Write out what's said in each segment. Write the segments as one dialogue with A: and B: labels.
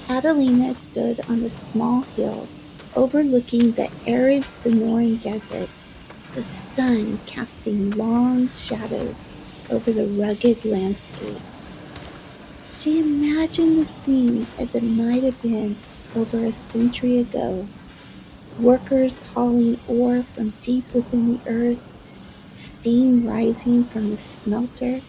A: Adelina stood on a small hill overlooking the arid Sonoran desert, the sun casting long shadows over the rugged landscape. She imagined the scene as it might have been over a century ago. Workers hauling ore from deep within the earth, steam rising from the smelter,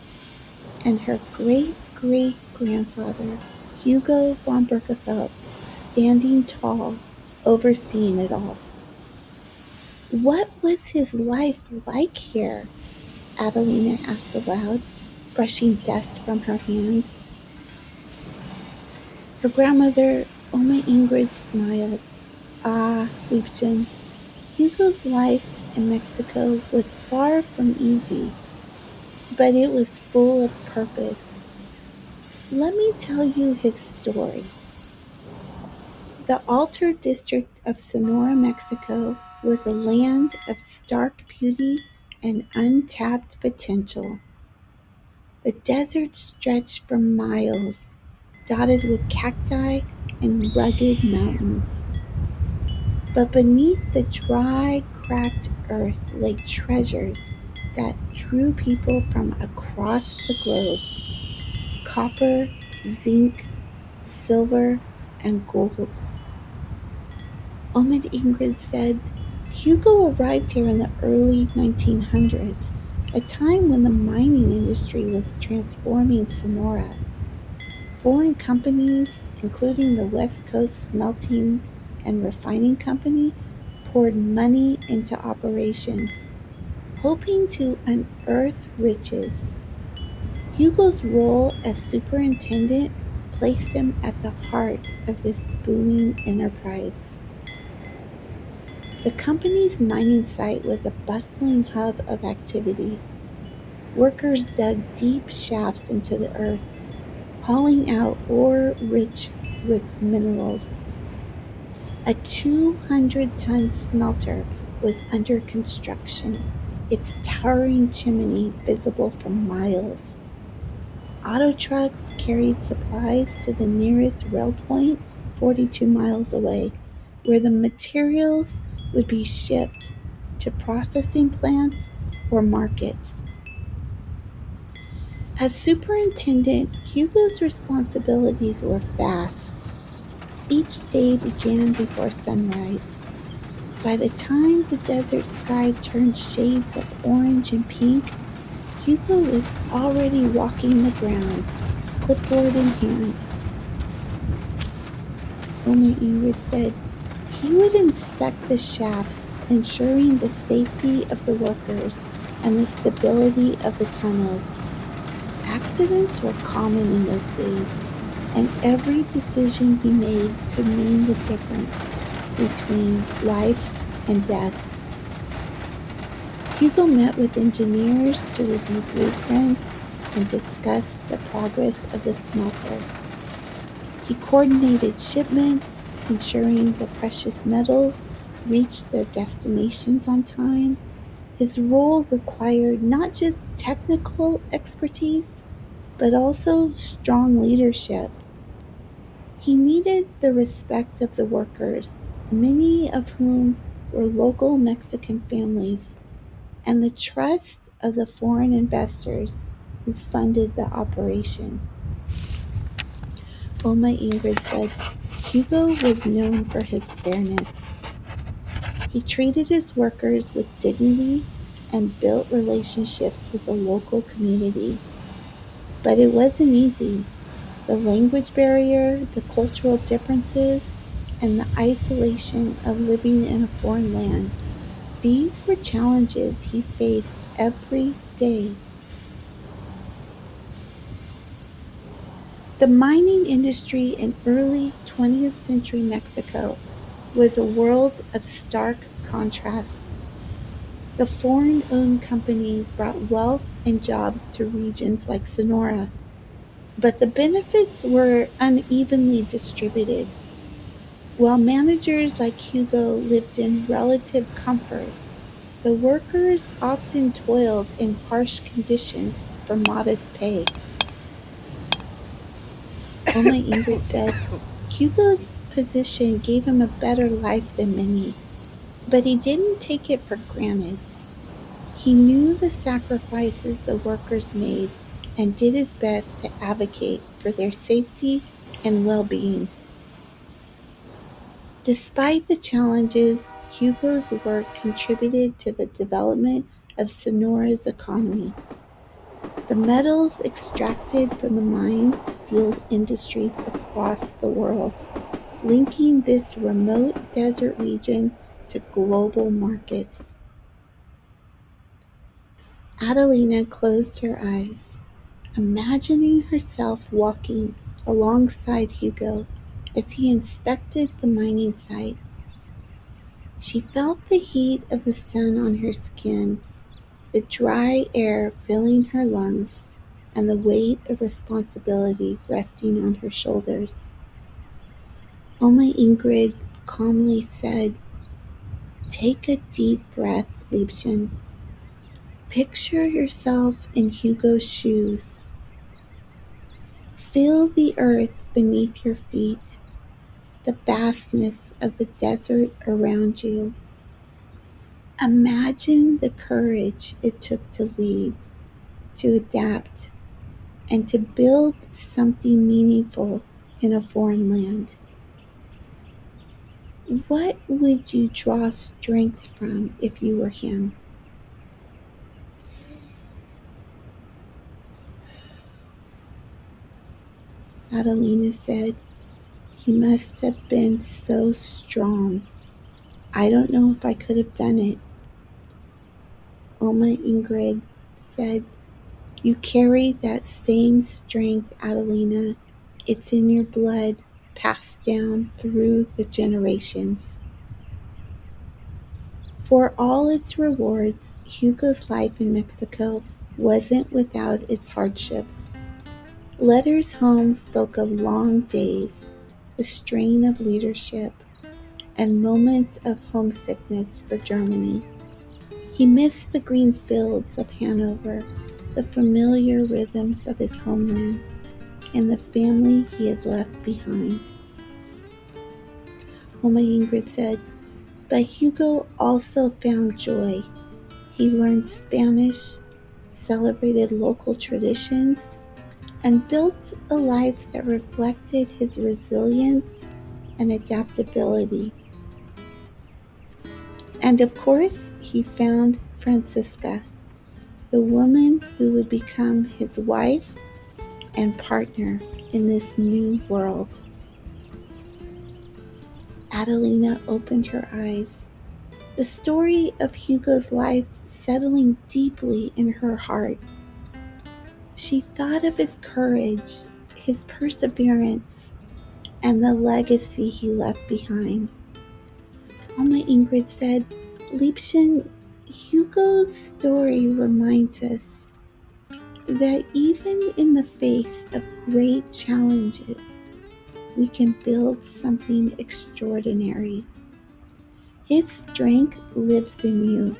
A: and her great-great-grandfather, Hugo von Berkefeld, standing tall, overseeing it all. What was his life like here? Adelina asked aloud, brushing dust from her hands. Her grandmother, Oma Ingrid, smiled. Ah, Liebchen, Hugo's life in Mexico was far from easy, but it was full of purpose. Let me tell you his story. The Altar District of Sonora, Mexico, was a land of stark beauty and untapped potential. The desert stretched for miles, dotted with cacti and rugged mountains. But beneath the dry, cracked earth lay treasures that drew people from across the globe: copper, zinc, silver, and gold. Omid Ingrid said, Hugo arrived here in the early 1900s, a time when the mining industry was transforming Sonora. Foreign companies, including the West Coast Smelting and Refining Company, poured money into operations, hoping to unearth riches. Hugo's role as superintendent placed him at the heart of this booming enterprise. The company's mining site was a bustling hub of activity. Workers dug deep shafts into the earth, hauling out ore rich with minerals. A 200-ton smelter was under construction, its towering chimney visible for miles. Auto trucks carried supplies to the nearest rail point 42 miles away, where the materials would be shipped to processing plants or markets. As superintendent, Hugo's responsibilities were vast. Each day began before sunrise. By the time the desert sky turned shades of orange and pink, Hugo was already walking the ground, clipboard in hand. Oma Ingrid said he would inspect the shafts, ensuring the safety of the workers and the stability of the tunnels. Accidents were common in those days, and every decision he made could mean the difference between life and death. Hugo met with engineers to review blueprints and discuss the progress of the smelter. He coordinated shipments, ensuring the precious metals reached their destinations on time. His role required not just technical expertise, but also strong leadership. He needed the respect of the workers, many of whom were local Mexican families, and the trust of the foreign investors who funded the operation. Oma Ingrid said Hugo was known for his fairness. He treated his workers with dignity and built relationships with the local community. But it wasn't easy. The language barrier, the cultural differences, and the isolation of living in a foreign land, these were challenges he faced every day. The mining industry in early 20th century Mexico was a world of stark contrasts. The foreign-owned companies brought wealth and jobs to regions like Sonora, but the benefits were unevenly distributed. While managers like Hugo lived in relative comfort, the workers often toiled in harsh conditions for modest pay. Oma Ingrid said Hugo's position gave him a better life than many, but he didn't take it for granted. He knew the sacrifices the workers made and did his best to advocate for their safety and well-being. Despite the challenges, Hugo's work contributed to the development of Sonora's economy. The metals extracted from the mines fueled industries across the world, linking this remote desert region to global markets. Adelina closed her eyes, imagining herself walking alongside Hugo as he inspected the mining site. She felt the heat of the sun on her skin, the dry air filling her lungs, and the weight of responsibility resting on her shoulders. Oma Ingrid calmly said, "Take a deep breath, Liebchen. Picture yourself in Hugo's shoes. Feel the earth beneath your feet, the vastness of the desert around you. Imagine the courage it took to lead, to adapt, and to build something meaningful in a foreign land. What would you draw strength from if you were him?" Adelina said, "He must have been so strong. I don't know if I could have done it." Oma Ingrid said, "You carry that same strength, Adelina. It's in your blood, passed down through the generations." For all its rewards, Hugo's life in Mexico wasn't without its hardships. Letters home spoke of long days, the strain of leadership, and moments of homesickness for Germany. He missed the green fields of Hanover, the familiar rhythms of his homeland, and the family he had left behind. Oma Ingrid said, "But Hugo also found joy. He learned Spanish, celebrated local traditions, and built a life that reflected his resilience and adaptability. And of course, he found Francisca, the woman who would become his wife and partner in this new world." Adelina opened her eyes, the story of Hugo's life settling deeply in her heart. She thought of his courage, his perseverance, and the legacy he left behind. Oma Ingrid said, "Liebchen, Hugo's story reminds us that even in the face of great challenges, we can build something extraordinary. His strength lives in you,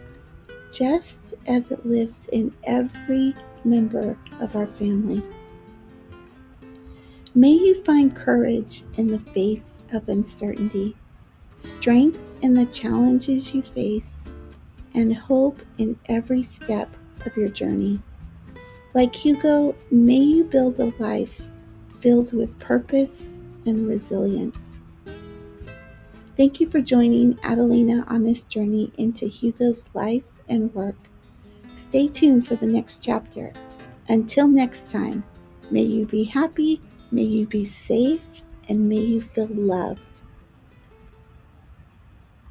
A: just as it lives in every member of our family." May you find courage in the face of uncertainty, strength in the challenges you face, and hope in every step of your journey. Like Hugo, may you build a life filled with purpose and resilience. Thank you for joining Adelina on this journey into Hugo's life and work. Stay tuned for the next chapter. Until next time, may you be happy, may you be safe, and may you feel loved.